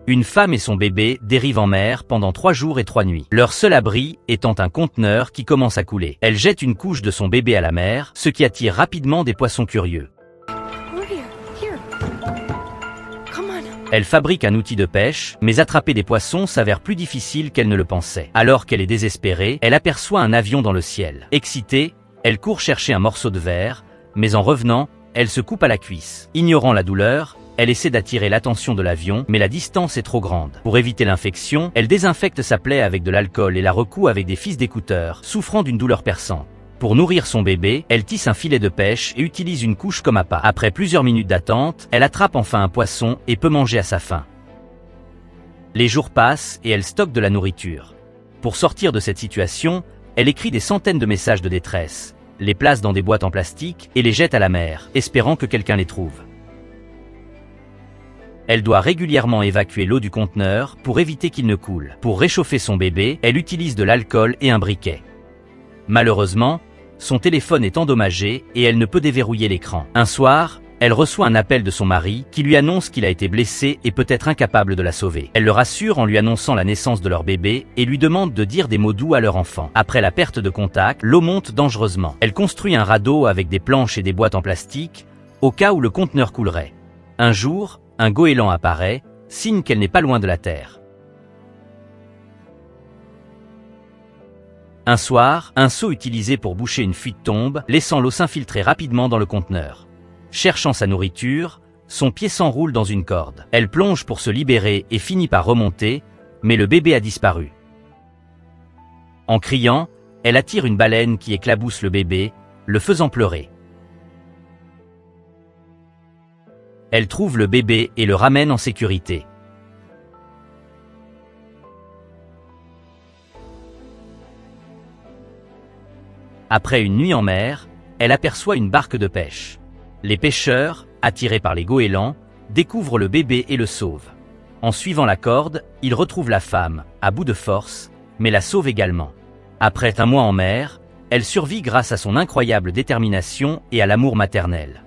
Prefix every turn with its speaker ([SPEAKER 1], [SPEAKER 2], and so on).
[SPEAKER 1] Une femme et son bébé dérivent en mer pendant 3 jours et 3 nuits. Leur seul abri étant un conteneur qui commence à couler. Elle jette une couche de son bébé à la mer, ce qui attire rapidement des poissons curieux. Elle fabrique un outil de pêche, mais attraper des poissons s'avère plus difficile qu'elle ne le pensait. Alors qu'elle est désespérée, elle aperçoit un avion dans le ciel. Excitée, elle court chercher un morceau de verre, mais en revenant, elle se coupe à la cuisse. Ignorant la douleur, elle essaie d'attirer l'attention de l'avion, mais la distance est trop grande. Pour éviter l'infection, elle désinfecte sa plaie avec de l'alcool et la recoue avec des fils d'écouteurs, souffrant d'une douleur perçante. Pour nourrir son bébé, elle tisse un filet de pêche et utilise une couche comme appât. Après plusieurs minutes d'attente, elle attrape enfin un poisson et peut manger à sa faim. Les jours passent et elle stocke de la nourriture. Pour sortir de cette situation, elle écrit des centaines de messages de détresse, les place dans des boîtes en plastique et les jette à la mer, espérant que quelqu'un les trouve. Elle doit régulièrement évacuer l'eau du conteneur pour éviter qu'il ne coule. Pour réchauffer son bébé, elle utilise de l'alcool et un briquet. Malheureusement, son téléphone est endommagé et elle ne peut déverrouiller l'écran. Un soir, elle reçoit un appel de son mari qui lui annonce qu'il a été blessé et peut être incapable de la sauver. Elle le rassure en lui annonçant la naissance de leur bébé et lui demande de dire des mots doux à leur enfant. Après la perte de contact, l'eau monte dangereusement. Elle construit un radeau avec des planches et des boîtes en plastique au cas où le conteneur coulerait. Un jour, un goéland apparaît, signe qu'elle n'est pas loin de la Terre. Un soir, un seau utilisé pour boucher une fuite tombe, laissant l'eau s'infiltrer rapidement dans le conteneur. Cherchant sa nourriture, son pied s'enroule dans une corde. Elle plonge pour se libérer et finit par remonter, mais le bébé a disparu. En criant, elle attire une baleine qui éclabousse le bébé, le faisant pleurer. Elle trouve le bébé et le ramène en sécurité. Après une nuit en mer, elle aperçoit une barque de pêche. Les pêcheurs, attirés par les goélands, découvrent le bébé et le sauvent. En suivant la corde, ils retrouvent la femme, à bout de force, mais la sauvent également. Après un mois en mer, elle survit grâce à son incroyable détermination et à l'amour maternel.